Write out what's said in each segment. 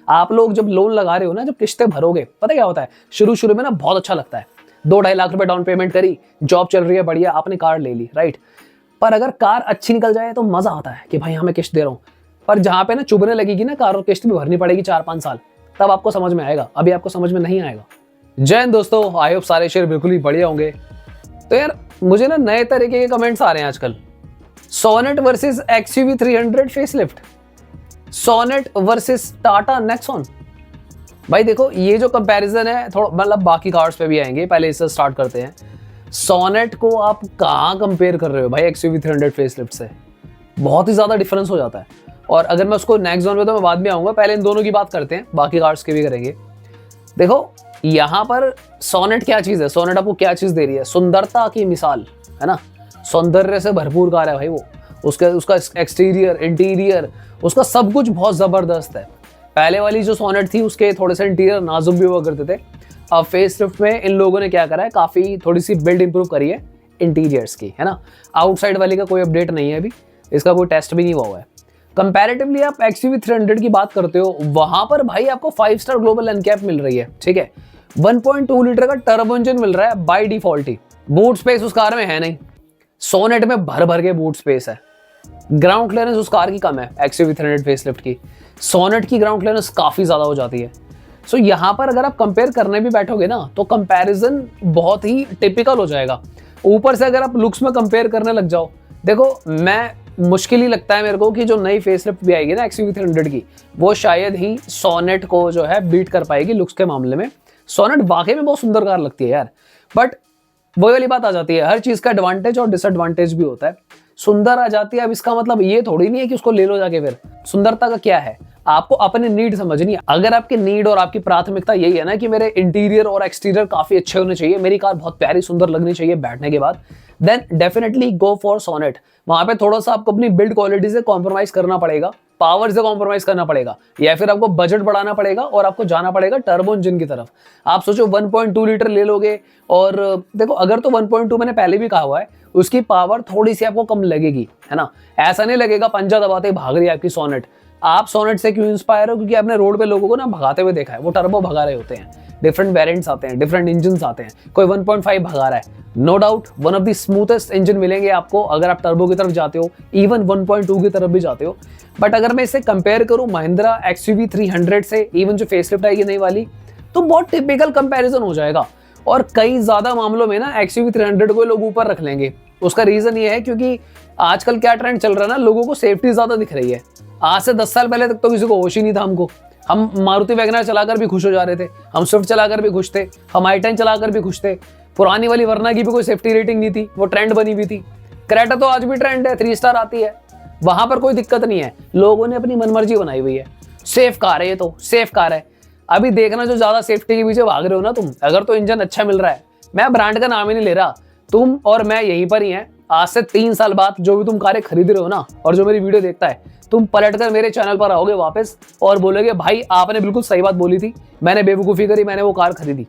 आप लोग जब लोन लगा रहे हो ना, जब किस्तें भरोगे, पता क्या होता है, शुरू शुरू में ना बहुत अच्छा लगता है। 2-2.5 लाख रुपए डाउन पेमेंट करी, जॉब चल रही है बढ़िया, आपने कार ले ली, राइट। पर अगर कार अच्छी निकल जाए तो मजा आता है कि भाई हाँ मैं किस्त दे रहा हूँ। पर जहां पे ना चुभने लगेगी ना कार और किस्त भी भरनी पड़ेगी 4-5 साल, तब आपको समझ में आएगा, अभी आपको समझ में नहीं आएगा। जय हिंद दोस्तों, आई होप सारे शेयर बिल्कुल ही बढ़िया होंगे। तो यार मुझे ना नए तरीके के कमेंट्स आ रहे हैं आजकल। Sonet versus XUV 300 facelift, Sonet versus Tata Nexon. भाई देखो ये जो कंपैरिजन है थोड़ा मतलब बाकी कार्स पे भी आएंगे, पहले इससे स्टार्ट करते हैं। सोनेट को आप कहाँ कंपेयर कर रहे हो भाई XUV 300 फेसलिफ्ट से? बहुत ही ज्यादा डिफरेंस हो जाता है। और अगर मैं उसको नेक्सॉन में तो मैं बाद में आऊंगा, पहले इन दोनों की बात करते हैं, बाकी कार्स की भी करेंगे। देखो यहाँ पर सोनेट क्या चीज है, सोनेट आपको क्या चीज दे रही है? सुंदरता की मिसाल है ना, सौंदर्य से भरपूर कार है भाई वो। उसका एक्सटीरियर इंटीरियर उसका सब कुछ बहुत जबरदस्त है। पहले वाली जो सोनेट थी उसके थोड़े से इंटीरियर नाजुक भी हुआ करते थे। अब फेसलिफ्ट में इन लोगों ने क्या करा है, काफी थोड़ी सी बिल्ड इंप्रूव करी है इंटीरियर्स की, है ना। आउटसाइड वाली का कोई अपडेट नहीं है अभी, इसका कोई टेस्ट भी नहीं हुआ है। कंपैरेटिवली आप XUV 300 की बात करते हो, वहां पर भाई आपको 5 स्टार ग्लोबल एनकैप मिल रही है, ठीक है। 1.2 लीटर का टर्बो इंजन मिल रहा है by default he. Boot space उस कार में है नहीं, सोनेट में भर भर के बूट स्पेस है। ग्राउंड क्लियरेंस उस कार की कम है XUV 300 फेसलिफ्ट की, सोनेट की ग्राउंड क्लियरेंस काफी ज्यादा हो जाती है। सो यहाँ पर अगर आप कंपेयर करने भी बैठोगे ना तो कंपैरिजन बहुत ही टिपिकल हो जाएगा। ऊपर से अगर आप लुक्स में कंपेयर करने लग जाओ, देखो मैं मुश्किल ही लगता है मेरे को कि जो नई फेसलिफ्ट भी आएगी ना XUV 300 की, वो शायद ही सोनेट को जो है बीट कर पाएगी लुक्स के मामले में। सोनेट वाकई में बहुत सुंदर कार लगती है यार, बट वही वाली बात आ जाती है, हर चीज का एडवांटेज और डिसएडवांटेज भी होता है। सुंदर आ जाती है, अब इसका मतलब ये थोड़ी नहीं है कि उसको ले लो जाके। फिर सुंदरता का क्या है, आपको अपने नीड समझनी है। अगर आपकी नीड और आपकी प्राथमिकता यही है ना कि मेरे इंटीरियर और एक्सटीरियर काफी अच्छे होने चाहिए, मेरी कार बहुत प्यारी सुंदर लगनी चाहिए बैठने के बाद, then definitely go for Sonet. वहां पे थोड़ा सा आपको अपनी बिल्ड क्वालिटी से कॉम्प्रोमाइज करना पड़ेगा, पावर से कॉम्प्रोमाइज करना पड़ेगा, या फिर आपको बजट बढ़ाना पड़ेगा और आपको जाना पड़ेगा टर्बो इंजन की तरफ। आप सोचो 1.2 लीटर ले लोगे, और देखो अगर तो 1.2 मैंने पहले भी कहा हुआ है, उसकी पावर थोड़ी सी आपको कम लगेगी, है ना। ऐसा नहीं लगेगा पंजा दबाते ही भाग रही है आपकी सोनेट। आप सोनेट से क्यों इंस्पायर हो? क्योंकि आपने रोड पे लोगों को ना भगाते हुए देखा है, वो टर्बो भगा रहे होते हैं, डिफरेंट वेरिएंट्स आते हैं, डिफरेंट इंजन आते हैं, कोई 1.5 भगा रहा है। No doubt one of the smoothest engine मिलेंगे आपको अगर आप टर्बो की तरफ जाते हो, इवन 1.2 की तरफ भी जाते हो। बट अगर मैं इसे कंपेयर करूं महिंद्रा XUV 300 से, इवन जो फेसलिफ्ट आएगी नई वाली, तो बहुत टिपिकल कंपैरिजन हो जाएगा। और कई ज्यादा मामलों में ना XUV 300 को लोग ऊपर रख लेंगे। उसका रीजन ये है क्योंकि आजकल क्या ट्रेंड चल रहा है ना, लोगों को सेफ्टी ज्यादा दिख रही है। आज से 10 साल पहले तक तो किसी को होश ही नहीं था। हम मारुति वैगनर चलाकर भी खुश हो जा रहे थे, हम स्विफ्ट चलाकर भी खुश थे, हम i10 चलाकर भी खुश थे। पुरानी वाली वरना की भी कोई सेफ्टी रेटिंग नहीं थी, वो ट्रेंड बनी हुई थी। क्रेटा तो आज भी ट्रेंड है, 3 स्टार आती है, वहां पर कोई दिक्कत नहीं है। लोगों ने अपनी मनमर्जी बनाई हुई है। सेफ कार है ये, तो सेफ कार है। अभी देखना जो ज्यादा सेफ्टी के पीछे भाग रहे हो ना तुम, अगर तो इंजन अच्छा मिल रहा है, मैं ब्रांड का नाम ही नहीं ले रहा, तुम और मैं यहीं पर ही हैं। आज से 3 साल बाद जो भी तुम कारें खरीद रहे हो ना, और जो मेरी वीडियो देखता है, तुम पलटकर मेरे चैनल पर आओगे वापस और बोलोगे भाई आपने बिल्कुल सही बात बोली थी, मैंने बेवकूफ़ी करी, मैंने वो कार खरीदी।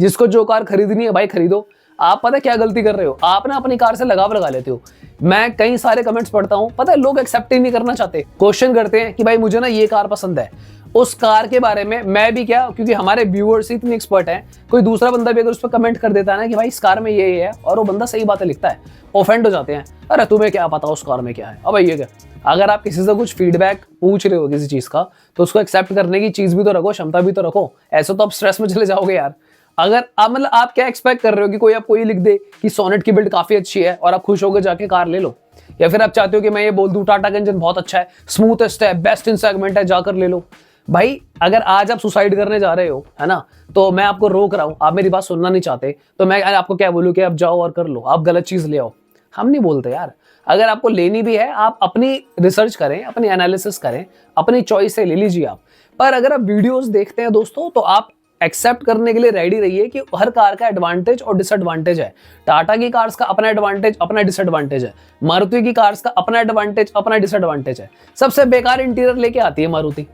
जिसको जो कार खरीदनी है भाई खरीदो। आप पता है क्या गलती कर रहे हो, आप ना अपनी कार से लगाव लगा लेते हो। मैं कई सारे कमेंट्स पढ़ता हूँ, पता है लोग एक्सेप्ट ही नहीं करना चाहते, क्वेश्चन करते हैं कि भाई मुझे ना ये कार पसंद है, उस कार के बारे में मैं भी क्या, क्योंकि हमारे व्यूअर्स इतने एक्सपर्ट हैं, कोई दूसरा बंदा भी अगर उस पर कमेंट कर देता है ना कि भाई इस कार में ये है, और वो बंदा सही बातें लिखता है, ऑफेंड हो जाते हैं। अरे तुम्हें क्या पता उस कार में क्या है, अब ये क्या। अगर आप किसी से कुछ फीडबैक पूछ रहे हो किसी चीज का, तो उसको एक्सेप्ट करने की चीज भी तो रखो, क्षमता भी तो रखो। ऐसे तो आप स्ट्रेस में चले जाओगे यार। अगर आप मतलब आप क्या एक्सपेक्ट कर रहे हो कि कोई आपको ये लिख दे कि सोनेट की बिल्ड काफी अच्छी है और आप खुश होकर जाके कार ले लो, या फिर आप चाहते हो कि मैं ये बोल दूं टाटा का इंजन बहुत अच्छा है, स्मूथेस्ट है, बेस्ट इन सेगमेंट है, जाकर ले लो। भाई अगर आज आप सुसाइड करने जा रहे हो, है ना, तो मैं आपको रोक रहा हूं, आप मेरी बात सुनना नहीं चाहते, तो मैं आपको क्या बोलूं कि आप जाओ और कर लो, आप गलत चीज ले आओ। हम नहीं बोलते यार। अगर आपको लेनी भी है, आप अपनी रिसर्च करें, अपनी एनालिसिस करें, अपनी चॉइस से ले लीजिए आप। पर अगर आप वीडियोस देखते हैं दोस्तों, तो आप एक्सेप्ट करने के लिए रेडी रहिए कि हर कार का एडवांटेज और डिसएडवांटेज है। टाटा की कार्स का अपना एडवांटेज, अपना डिसएडवांटेज है। मारुति की कार्स का अपना एडवांटेज, अपना डिसएडवांटेज है। सबसे बेकार इंटीरियर लेके आती है मारुति।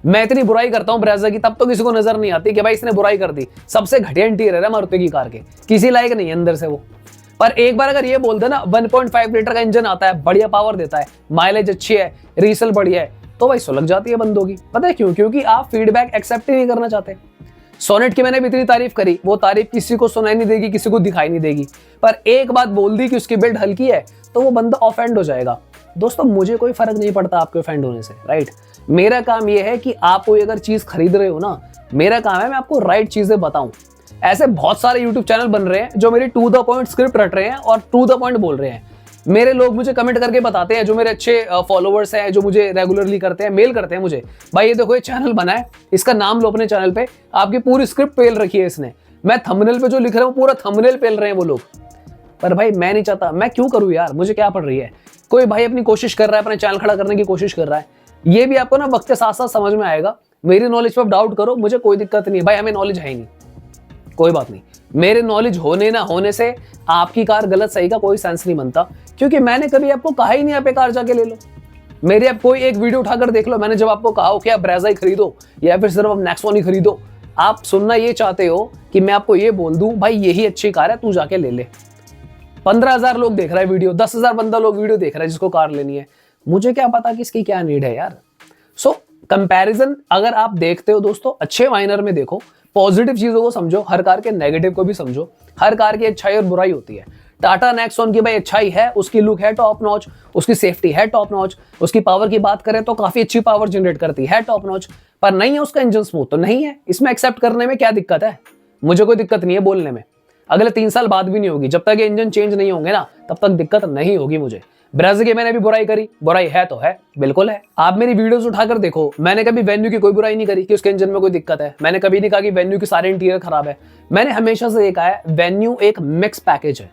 मैं इतनी बुराई करता हूं ब्रेजा की, तब तो किसी को नजर नहीं आती कि भाई इसने बुराई कर दी। सबसे घटिया इंटीरियर है मारुति की कार के, किसी लायक नहीं है अंदर से वो। पर एक बार अगर ये बोल दे ना 1.5 लीटर का इंजन आता है, बढ़िया पावर देता है, माइलेज अच्छी है, रीसेल बढ़िया है, तो भाई सुलग जाती है बंदों की। पता है क्यों? क्योंकि आप फीडबैक एक्सेप्ट ही नहीं करना चाहते। सोनेट की मैंने भी इतनी तारीफ करी, वो तारीफ किसी को सुनाई नहीं देगी, किसी को दिखाई नहीं देगी, पर एक बात बोल दी कि उसकी बिल्ड हल्की है तो वो बंदा ऑफेंड हो जाएगा। दोस्तों मुझे कोई फर्क नहीं पड़ता आपके ऑफेंड होने से, राइट। मेरा काम ये है कि आप कोई अगर चीज खरीद रहे हो ना, मेरा काम है मैं आपको राइट चीजें बताऊं। ऐसे बहुत सारे यूट्यूब चैनल बन रहे हैं जो मेरी टू द पॉइंट स्क्रिप्ट रट रहे हैं और टू द पॉइंट बोल रहे हैं। मेरे लोग मुझे कमेंट करके बताते हैं, जो मेरे अच्छे फॉलोवर्स हैं, जो मुझे रेगुलरली करते हैं, मेल करते हैं मुझे, भाई ये देखो ये चैनल बना है, इसका नाम लो अपने चैनल पे, आपकी पूरी स्क्रिप्ट पेल रखी है इसने, मैं थंबनेल पे जो लिख रहा हूँ पूरा थंबनेल पेल रहे हैं वो लोग। पर भाई मैं नहीं चाहता, मैं क्यों करूँ यार, मुझे क्या पड़ रही है। कोई भाई अपनी कोशिश कर रहा है, अपना चैनल खड़ा करने की कोशिश कर रहा है, ये भी आपको ना वक्त के साथ साथ समझ में आएगा। मेरी नॉलेज पर डाउट करो, मुझे कोई दिक्कत नहीं है भाई, हमें नॉलेज है ही नहीं, कोई बात नहीं। मेरे नॉलेज होने ना होने से आपकी कार गलत सही का कोई सेंस नहीं बनता, क्योंकि मैंने कभी आपको कहा ही नहीं आप कार जाके ले लो। मेरे आप कोई एक वीडियो उठाकर देख लो, मैंने जब आपको कहा हो कि आप ब्रेजा ही खरीदो या फिर सिर्फ आप नेक्सॉन ही खरीदो, आप सुनना ये चाहते हो कि मैं आपको ये बोल दूं भाई यही अच्छी कार है तू जाके ले ले। 15,000 लोग देख रहा है वीडियो, 10,000 बंदा लोग वीडियो देख रहा है जिसको कार लेनी है, मुझे क्या पता कि इसकी क्या नीड है यार। सो कंपैरिजन अगर आप देखते हो दोस्तों, अच्छे माइनर में देखो, पॉजिटिव चीजों को समझो, हर कार के नेगेटिव को भी समझो। हर कार की अच्छाई और बुराई होती है। टाटा नेक्सॉन की भाई अच्छाई है, उसकी लुक है टॉप नॉच, उसकी सेफ्टी है टॉप नॉच, उसकी पावर की बात करें तो काफी अच्छी पावर जनरेट करती है टॉप नॉच, पर नहीं है उसका इंजन स्मूथ, तो नहीं है। इसमें एक्सेप्ट करने में क्या दिक्कत है? मुझे कोई दिक्कत नहीं है बोलने में, अगले 3 साल बाद भी नहीं होगी, जब तक ये इंजन चेंज नहीं होंगे ना तब तक दिक्कत नहीं होगी मुझे। ब्रेजा की मैंने भी बुराई करी, बुराई है तो है, बिल्कुल है। आप मेरी वीडियोस उठाकर देखो, मैंने कभी वेन्यू की कोई बुराई नहीं करी कि उसके इंजन में कोई दिक्कत है, मैंने कभी नहीं कहा कि वेन्यू की सारे इंटीरियर खराब है। मैंने हमेशा से ये कहा है वेन्यू एक मिक्स पैकेज है,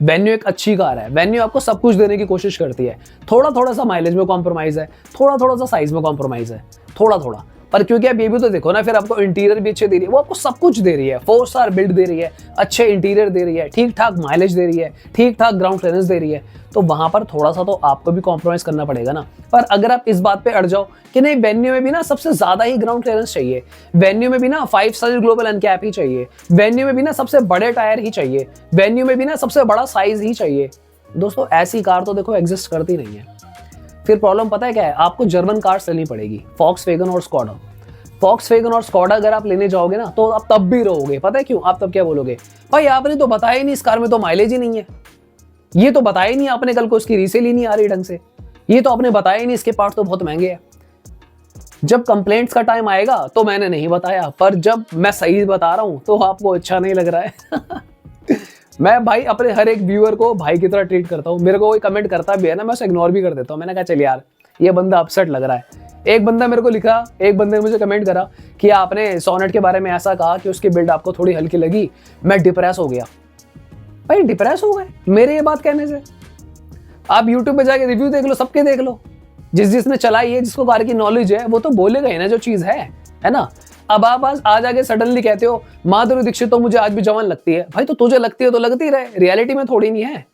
वेन्यू एक अच्छी कार है, वेन्यू आपको सब कुछ देने की कोशिश करती है। थोड़ा थोड़ा सा माइलेज में कॉम्प्रोमाइज है, थोड़ा थोड़ा सा साइज में कॉम्प्रोमाइज है, थोड़ा थोड़ा, पर क्योंकि आप ये भी तो देखो ना, फिर आपको इंटीरियर भी अच्छे दे रही है, वो आपको सब कुछ दे रही है, 4 स्टार बिल्ड दे रही है, अच्छे इंटीरियर दे रही है, ठीक ठाक माइलेज दे रही है, ठीक ठाक ग्राउंड क्लियरेंस दे रही है, तो वहां पर थोड़ा सा तो आपको भी कॉम्प्रोमाइज करना पड़ेगा ना। पर अगर आप इस बात पे अड़ जाओ कि नहीं वेन्यू में भी ना सबसे ज्यादा ही ग्राउंड क्लियरेंस चाहिए, वेन्यू में भी ना 5 स्टार ग्लोबल एनकैप ही चाहिए, वेन्यू में भी ना सबसे बड़े टायर ही चाहिए, वेन्यू में भी ना सबसे बड़ा साइज ही चाहिए, दोस्तों ऐसी कार तो देखो एग्जिस्ट करती नहीं है। फिर प्रॉब्लम पता है क्या है? आपको जर्मन कार्स लेनी पड़ेगी, वॉक्सवैगन और स्कोडा। वॉक्सवैगन और स्कोडा अगर आप लेने जाओगे ना तो आप तब भी रहोगे। पता है क्यों? आप तब क्या बोलोगे, भाई आपने तो बताया ही नहीं इस कार में तो माइलेज ही नहीं है, ये तो बताया ही नहीं आपने कल को इसकी रीसेल ही नहीं आ रही ढंग से, ये तो आपने बताया ही नहीं इसके पार्ट तो बहुत महंगे हैं। जब कंप्लेंट्स का टाइम आएगा तो मैंने नहीं बताया, पर जब मैं सही बता रहा हूं तो आपको अच्छा नहीं लग रहा है। मैं भाई अपने हर एक व्यूअर को भाई की तरह ट्रीट करता हूँ, मेरे को कोई कमेंट करता भी है ना मैं उसे इग्नोर भी कर देता हूँ। मैंने कहा चल यार ये बंदा अपसेट लग रहा है। एक बंदा मेरे को लिखा, एक बंदे ने मुझे कमेंट करा कि आपने सोनेट के बारे में ऐसा कहा कि उसकी बिल्ड आपको थोड़ी हल्की लगी, मैं डिप्रेस हो गया। भाई डिप्रेस हो गए मेरे ये बात कहने से? आप यूट्यूब पे जाके रिव्यू देख लो, सबके देख लो, जिसने चलाई है, जिसको कार की नॉलेज है वो तो बोलेगा ही ना जो चीज है ना। अब आप आज आगे सडनली कहते हो माधुरी दीक्षित तो मुझे आज भी जवान लगती है, भाई तो तुझे लगती है तो लगती रहे, रियलिटी में थोड़ी नहीं है।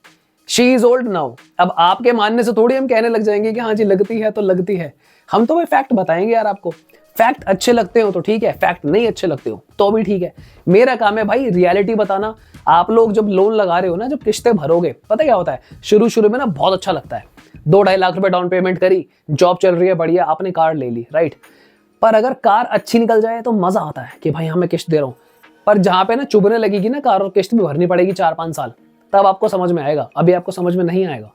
She is old now. अब आपके मानने से थोड़ी हम कहने लग जाएंगे कि हाँ जी लगती है तो लगती है। हम तो भाई फैक्ट बताएंगे यार आपको, फैक्ट अच्छे लगते हो तो ठीक है, फैक्ट नहीं अच्छे लगते हो तो भी ठीक है। मेरा काम है भाई रियलिटी बताना। आप लोग जब लोन लगा रहे हो ना, जब किस्तें भरोगे, पता क्या होता है, शुरू में ना बहुत अच्छा लगता है, 2-2.5 लाख रुपए डाउन पेमेंट करी, जॉब चल रही है बढ़िया, आपने कार ले ली, राइट। पर अगर कार अच्छी निकल जाए तो मजा आता है कि भाई हाँ मैं किस्त दे रहा हूँ। पर जहां पे ना चुभने लगेगी ना कार और किस्त भी भरनी पड़ेगी 4-5 साल, तब आपको समझ में आएगा, अभी आपको समझ में नहीं आएगा।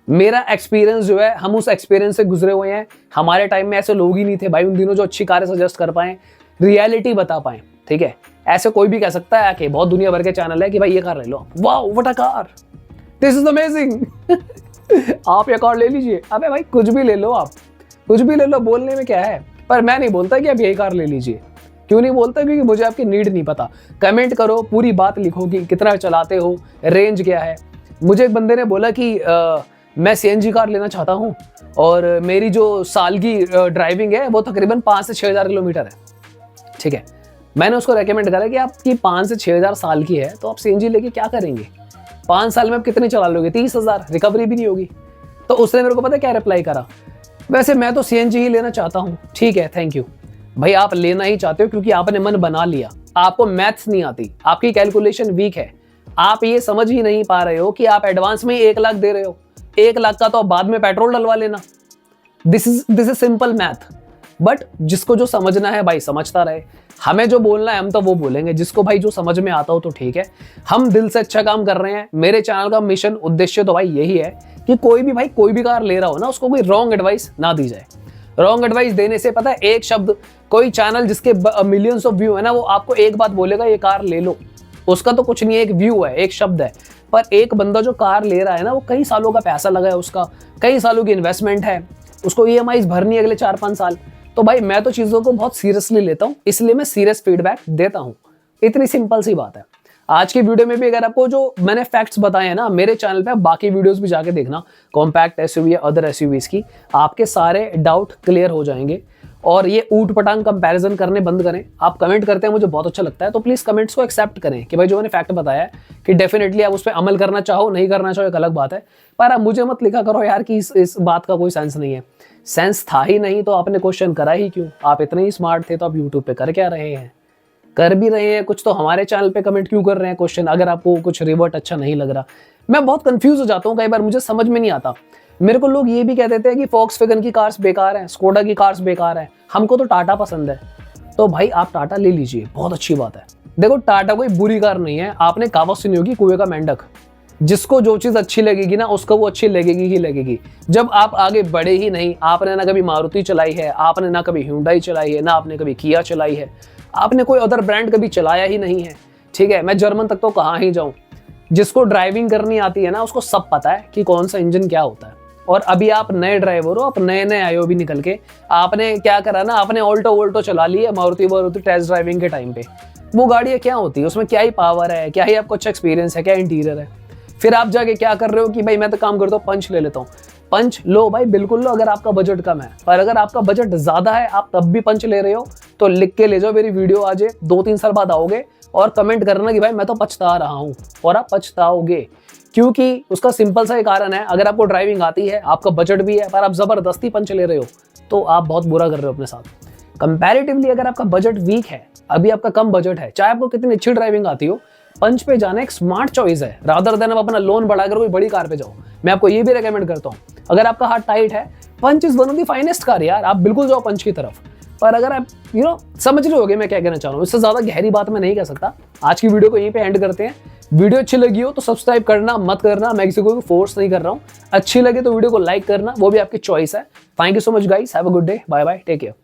मेरा एक्सपीरियंस जो है, हम उस एक्सपीरियंस से गुजरे हुए हैं। हमारे टाइम में ऐसे लोग ही नहीं थे भाई उन दिनों जो अच्छी कारें सजेस्ट कर पाए, रियलिटी बता पाए, ठीक है। ऐसे कोई भी कह सकता है कि बहुत दुनिया भर के चैनल है कि भाई ये कार ले लो, wow what a car, this is amazing, आप ये कार ले लीजिए। अबे भाई कुछ भी ले लो, आप कुछ भी ले लो, बोलने में क्या है। पर मैं नहीं बोलता कि आप यही कार ले लीजिए। क्यों नहीं बोलता? क्योंकि मुझे आपकी नीड नहीं पता। कमेंट करो, पूरी बात लिखो कि कितना चलाते हो, रेंज क्या है। मुझे एक बंदे ने बोला कि मैं CNG कार लेना चाहता हूँ और मेरी जो साल की ड्राइविंग है वो तकरीबन 5 से 6 हज़ार किलोमीटर है, ठीक है। मैंने उसको रेकमेंड करा कि आपकी 5 से 6 हज़ार साल की है तो आप CNG लेके क्या करेंगे, 5 साल में आप कितने चला लोगे, 30,000, रिकवरी भी नहीं होगी। तो उसने मेरे को पता क्या रिप्लाई करा, वैसे मैं तो CNG ही लेना चाहता हूँ। ठीक है, थैंक यू भाई, आप लेना ही चाहते हो क्योंकि आपने मन बना लिया, आपको मैथ्स नहीं आती, आपकी कैलकुलेशन वीक है, आप ये समझ ही नहीं पा रहे हो कि आप एडवांस में 1 लाख दे रहे हो, 1 लाख का तो बाद में पेट्रोल डलवा लेना। This is simple math. But जिसको जो समझना है भाई समझता रहे, हमें जो बोलना है हम तो वो बोलेंगे, जिसको भाई जो समझ में आता हो तो ठीक है। हम दिल से अच्छा काम कर रहे हैं। मेरे चैनल का मिशन उद्देश्य तो भाई यही है कि कोई भी भाई कोई भी कार ले रहा हो ना, उसको कोई रॉन्ग एडवाइस ना दी जाए। रॉन्ग एडवाइस देने से पता है एक शब्द, कोई चैनल जिसके मिलियंस ऑफ व्यू है ना, वो आपको एक बात बोलेगा ये कार ले लो, उसका तो कुछ नहीं है, एक व्यू है, एक शब्द है। पर एक बंदा जो कार ले रहा है ना, वो कई सालों का पैसा लगा है, उसका कई सालों की इन्वेस्टमेंट है, उसको EMI भरनी है अगले 4-5 साल। तो भाई मैं तो चीज़ों को बहुत सीरियसली लेता हूँ, इसलिए मैं सीरियस फीडबैक देता हूँ। इतनी सिंपल सी बात है। आज की वीडियो में भी अगर आपको जो मैंने फैक्ट्स बताए हैं ना, मेरे चैनल पे बाकी वीडियोस भी जाके देखना, कॉम्पैक्ट SUV या अदर SUVs की, आपके सारे डाउट क्लियर हो जाएंगे। और ये ऊट पटांग कंपैरिजन करने बंद करें। आप कमेंट करते हैं मुझे बहुत अच्छा लगता है, तो प्लीज़ कमेंट्स को एक्सेप्ट करें कि भाई जो मैंने फैक्ट बताया है कि डेफिनेटली आप उस पर अमल करना चाहो, नहीं करना चाहो एक अलग बात है, पर आप मुझे मत लिखा करो यार कि इस बात का कोई सेंस नहीं है। सेंस था ही नहीं तो आपने क्वेश्चन करा ही क्यों? आप इतने ही स्मार्ट थे तो आप यूट्यूब पे कर क्या रहे हैं? कर भी रहे हैं कुछ तो हमारे चैनल पे कमेंट क्यों कर रहे हैं क्वेश्चन, अगर आपको कुछ रिवर्ट अच्छा नहीं लग रहा। मैं बहुत कंफ्यूज हो जाता हूँ कई बार, मुझे समझ में नहीं आता। मेरे को लोग ये भी कह देते हैं कि फॉक्सवैगन की कार्स बेकार हैं, स्कोडा की कार्स बेकार हैं, हमको तो टाटा पसंद है। तो भाई आप टाटा ले लीजिए, बहुत अच्छी बात है। देखो टाटा कोई बुरी कार नहीं है। आपने कहावत सुनी होगी कुएं का मेंढक, जिसको जो चीज अच्छी लगेगी ना उसको वो अच्छी लगेगी ही लगेगी। जब आप आगे बढ़े ही नहीं, आपने ना कभी मारुति चलाई है, आपने ना कभी Hyundai चलाई है, ना आपने कभी किया चलाई है, आपने कोई अदर ब्रांड कभी चलाया ही नहीं है, ठीक है, मैं जर्मन तक तो कहाँ ही जाऊं। जिसको ड्राइविंग करनी आती है ना, उसको सब पता है कि कौन सा इंजन क्या होता है। और अभी आप नए ड्राइवर हो, आप नए नए आए हो भी निकल के, आपने क्या करा ना, आपने ऑल्टो वोल्टो चला ली है मारुति टेस्ट ड्राइविंग के टाइम पे। वो गाड़ियाँ क्या होती है, उसमें क्या ही पावर है, क्या ही आपको अच्छा एक्सपीरियंस है, क्या इंटीरियर है। फिर आप जाके क्या कर रहे हो कि भाई मैं तो काम करता हूँ पंच ले लेता हूँ। पंच लो भाई, बिल्कुल लो अगर आपका बजट कम है, पर अगर आपका बजट ज्यादा है आप तब भी पंच ले रहे हो तो लिख के ले जाओ, मेरी वीडियो आज 2-3 साल बाद आओगे और कमेंट करना कि भाई मैं तो पछता रहा हूँ, और आप पछताओगे। क्योंकि उसका सिंपल सा एक कारण है, अगर आपको ड्राइविंग आती है, आपका बजट भी है, पर आप जबरदस्ती पंच ले रहे हो तो आप बहुत बुरा कर रहे हो अपने साथ। कंपैरेटिवली अगर आपका बजट वीक है, अभी आपका कम बजट है, चाहे आपको कितनी अच्छी ड्राइविंग आती हो, पंच पे जाना एक स्मार्ट चॉइस है, रादर देन आप अपना लोन बढ़ाकर कोई बड़ी कार पे जाओ। मैं आपको ये भी रेकमेंड करता हूँ, अगर आपका हाथ टाइट है, Punch is one of the finest car यार, आप बिल्कुल जाओ पंच की तरफ। पर अगर आप समझ रहे होगे मैं क्या कहना चाह रहा हूँ, इससे ज्यादा गहरी बात मैं नहीं कह सकता। आज की वीडियो को यहीं पे एंड करते हैं। वीडियो अच्छी लगी हो तो सब्सक्राइब करना मत करना, मैं किसी को भी फोर्स नहीं कर रहा हूँ। अच्छी लगे तो वीडियो को लाइक करना, वो भी आपकी चॉइस है। Thank you so much guys, have a good day, bye bye, take care.